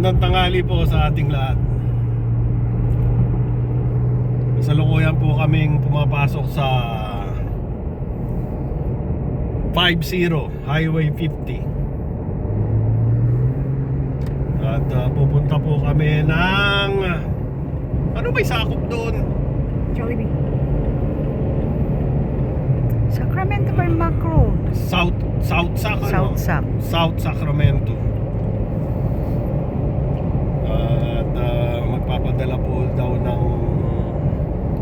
Magandang tanghali po sa ating lahat. Kasalukuyan po kaming pumapasok sa 50 Highway 50. At pupunta po kami ng ano ba sakop doon? Jollibee. Sacramento ba yung macro? South Sacramento. At magpapadala po daw ng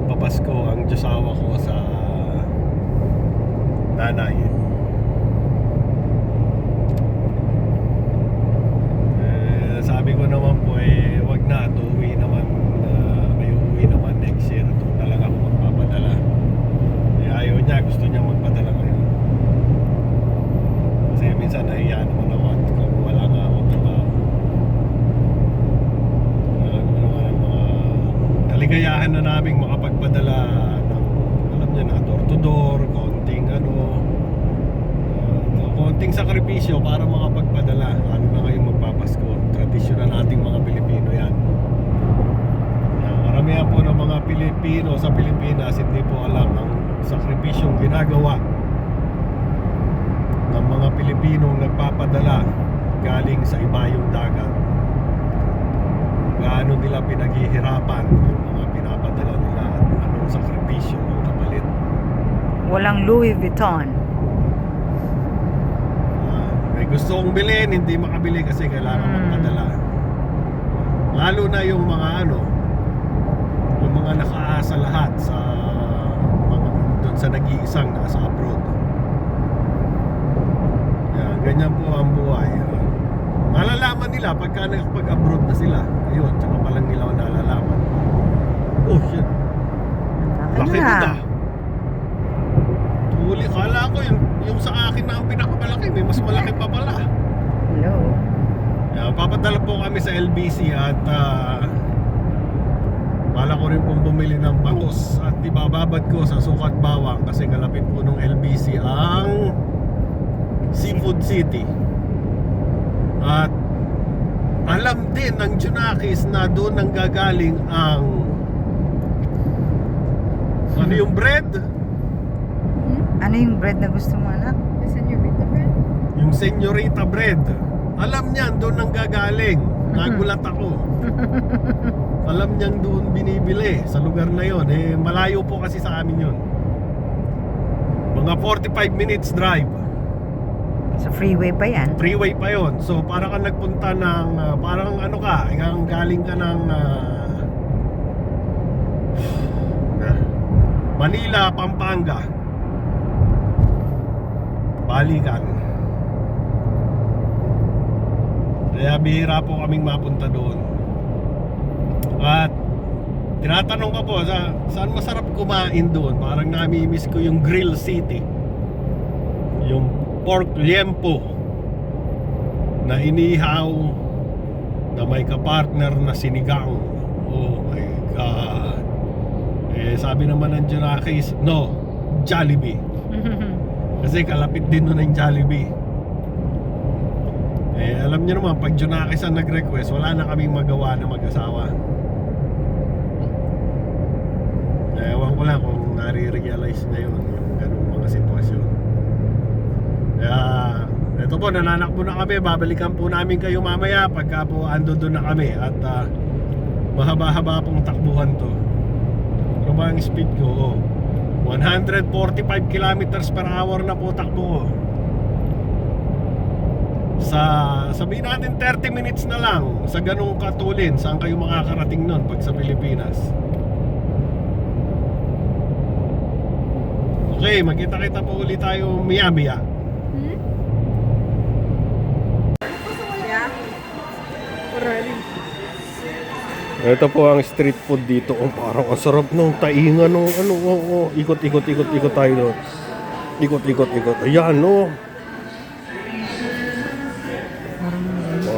papasko ang josawa ko sa nanay. Sabi ko naman po wag na, uwi naman, may uwi naman next year. Ito na lang ako magpapadala. Ayaw niya, gusto niya magpadala ngayon. Kasi minsan nahiya naman ako at kung wala nga ako trabaho. Kaligayahan na naming makapagpadala ng, alam niya na, door to door, konting sakripisyo para makapagpadala, lalo na ngayong magpapasko. Tradisyon na nating mga Pilipino yan. Karamihan po ng mga Pilipino sa Pilipinas hindi po alam ang sakripisyong ginagawa ng mga Pilipinong nagpapadala galing sa ibayong dagat. Gaano nila pinaghihirapan yung mga pinapadala nila at anong sakripisyo ang kapalit. Walang Louis Vuitton. Gusto kong bilhin, hindi makabili kasi kailangan magpadala. Lalo na yung mga yung mga nakaasa lahat sa mga doon sa nag-iisang nasa abroad. Yan, ganyan po ang buhay. Malalaman nila pagka nakapag-abroad na sila. Ayun, tsaka pa lang nila nalalaman. Oh shit, laki na. Huli, kala ko yung sa akin na ang pinakamalaki, may mas malaki pa pala. Hello. Papadala po kami sa LBC at bala ko rin pong bumili ng bangus at ibababad ko sa Sukat Bawang kasi kalapit po ng LBC ang Seafood City. At alam din ng Junakis na doon nang gagaling ang ano yung bread? Ano yung bread na gusto mo, anak? Señorita bread? Yung Señorita bread. Alam niyan, doon nang gagaling. Nagulat ako. Alam niyang doon binibili sa lugar na yon. Malayo po kasi sa amin yun. Mga 45 minutes drive. Sa freeway pa yan? Freeway pa yon. So para ka nagpunta ng parang galing ka ng Manila, Pampanga. Balikan. Kaya bihira po kaming mapunta doon. At tinatanong ko po, saan masarap kumain doon? Parang nami-miss ko yung Grill City. Yung pork liempo na inihaw na may kapartner na sinigang. Oh my God. Sabi naman ng Junakis, no, Jollibee. Kasi kalapit din nun ang Jollibee. Alam niyo naman, pag Junakis ang nag-request, wala na kaming magawa na mag-asawa. Ewan ko lang kung nare-realize na yun yung ganung mga sitwasyon. Kaya eto po, nananakbo na kami. Babalikan po namin kayo mamaya pagka po ando doon na kami. At mahaba-haba pong takbuhan to. Ano ba ang speed ko? 145 kilometers per hour na po takbo ko. Sabihin natin 30 minutes na lang sa ganung katulin. Saan kayo makakarating nun pag sa Pilipinas? Okay, magkita-kita po ulit tayo maya-maya. Ito po ang street food dito. Parang ang sarap nung tainga nung ikot tayo doon. Ikot. Ayan, no.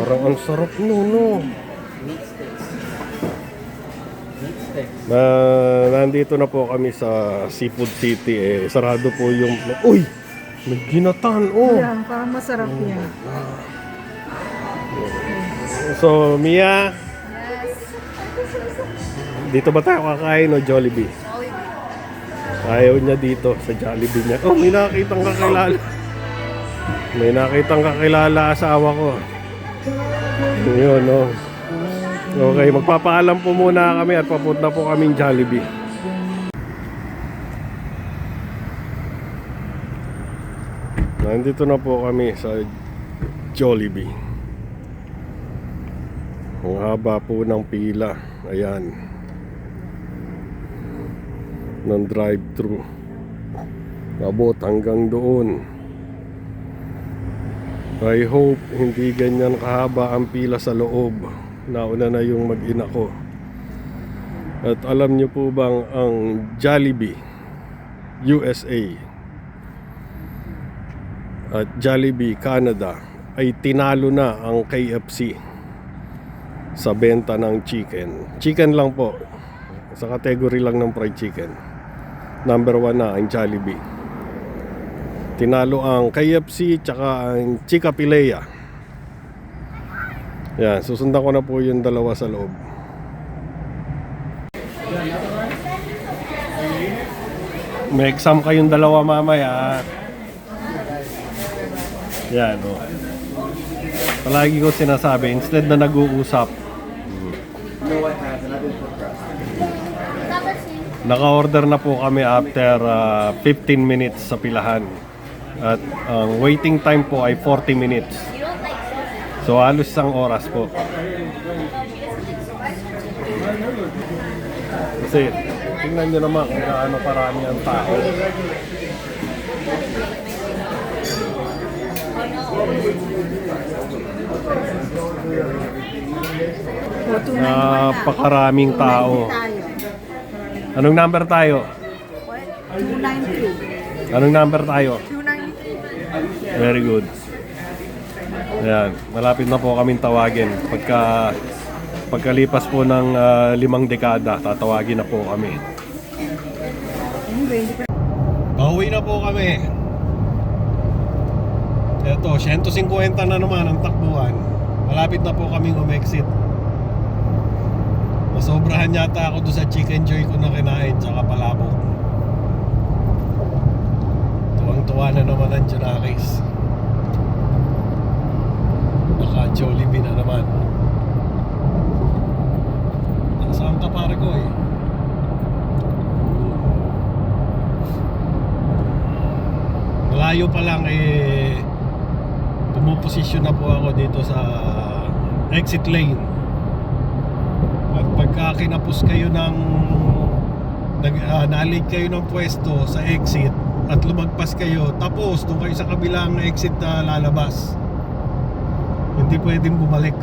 Parang ang sarap no. Nandito na po kami sa Seafood City. Sarado po yung... Uy! May ginatan, oh! Yan, parang masarap yan. So, Mia, Yes. dito ba tayo kakain o Jollibee? Ayaw niya dito sa Jollibee niya. Oh, may nakitang kakilala. May nakitang kakilala asawa ko. Yun, oh. Okay, magpapaalam po muna kami at papunta po kaming Jollibee. Nandito na po kami sa Jollibee. Ang haba po ng pila. Ayan. Ng drive-thru. Abot hanggang doon. I hope hindi ganyan kahaba ang pila sa loob. Nauna na yung mag-ina ko. At alam niyo po bang ang Jollibee USA at Jollibee Canada ay tinalo na ang KFC sa benta ng chicken. Chicken lang po. Sa category lang ng fried chicken. Number 1 na ang Jollibee. Tinalo ang KFC tsaka ang Chick-fil-A. Yan, susundan ko na po yung dalawa sa loob. May exam kayong dalawa mamaya. Yan, o. Palagi ko sinasabi, instead na nag-uusap, naka-order na po kami after 15 minutes sa pilahan. At ang waiting time po ay 40 minutes. So halos isang oras po. Kasi tingnan nyo naman kung gaano karami ang tao. Napakaraming tao. Anong number tayo? 293. Anong number tayo? 293. Very good. Ayan, malapit na po kaming tawagin. Pagkalipas po ng 5 dekada, tatawagin na po kami. Pauwi na po kami. Eto, 150 na naman ang takbuhan. Malapit na po kaming umexit. Masobrahan yata ako doon sa Chicken Joy ko na kinain, tsaka palabok. Tuwang-tuwa na naman ang Junakis. Naka Jollibee na naman. Nasaan ka pare ko eh? Malayo pa lang eh, pumuposisyon na po ako dito sa exit lane. At pagka kinapos kayo ng naalig kayo ng pwesto sa exit at lumagpas kayo, tapos doon kayo sa kabilang exit na lalabas, hindi pwedeng bumalik.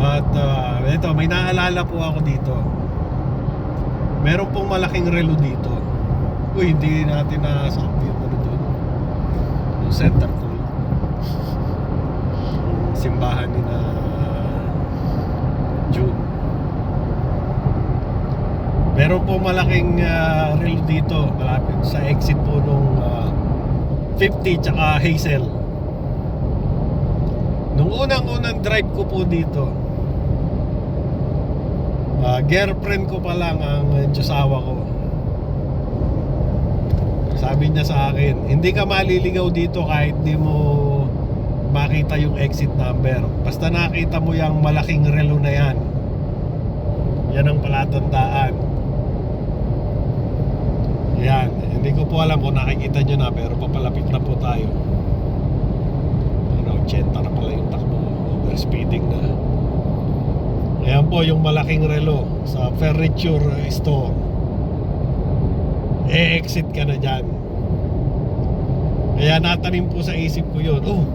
At ito, may naalala po ako dito. Meron pong malaking relo dito. Uy, hindi natin nasabi yung ano doon, yung center court, simbahan ni na June. Meron po malaking relo dito malapit sa exit po nung 50 tsaka Hazel. Nung unang drive ko po dito, girlfriend ko pa lang ang Diyosawa ko. Sabi niya sa akin, hindi ka maliligaw dito kahit di mo makita yung exit number. Basta nakita mo yung malaking relo na yan, yan ang palatandaan. Yan, hindi ko po alam kung nakikita nyo na, pero papalapit na po tayo. Ano, 80 na pala yung takbo, overspeeding na. Ayan po yung malaking relo sa furniture store. E-exit ka na dyan. Kaya natanim po sa isip ko yun. Oh,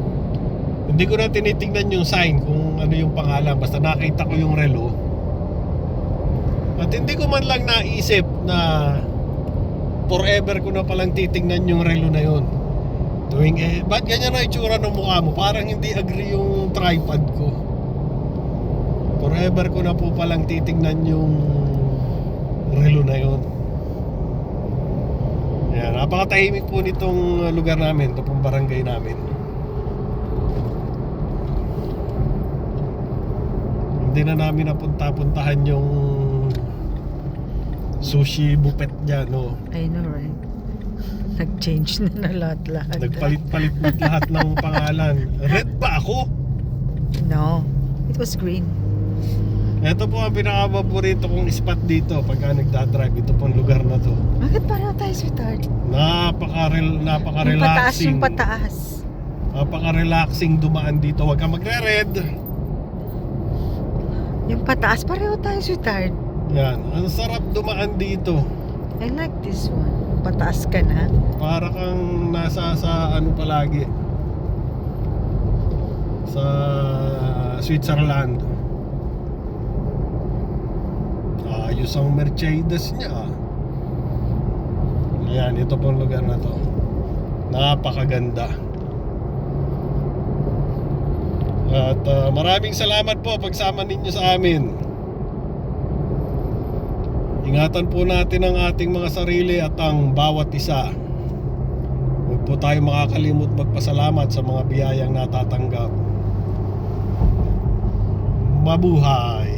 hindi ko na tinitingnan yung sign kung ano yung pangalan. Basta nakita ko yung relo. At hindi ko man lang naisip na forever ko na palang titingnan yung relo na yun. Tuwing ba't ganyan na itsura ng mukha mo? Parang hindi agree yung tripod ko. Forever ko na po palang titingnan yung relo na yun. Yan, napakatahimik po nitong lugar namin, ito pong barangay namin. Hindi na namin napunta-puntahan yung sushi buffet dyan, no? I know, right? Nag-change na lahat-lahat. Nagpalit-palit na lahat ng pangalan. Red ba ako? No, it was green. Ito po ang pinaka-paborito kong spot dito pagka nagdadrive. Ito pong lugar na to. Bakit pareho tayo, sweetheart? Napaka-relaxing. Yung pataas. Napaka-relaxing dumaan dito. Huwag kang magre-red. Yung pataas, pareho tayo, sweetheart. Yan. Ang sarap dumaan dito. I like this one. Pataas ka na. Para kang nasa sa ano palagi. Sa Switzerland. Ayos ang Mercedes niya. Ayan, ito pong lugar na to. Napakaganda. At maraming salamat po pagsama ninyo sa amin. Ingatan po natin ang ating mga sarili at ang bawat isa. Huwag po tayo makakalimot magpasalamat sa mga biyayang natatanggap. Mabuhay!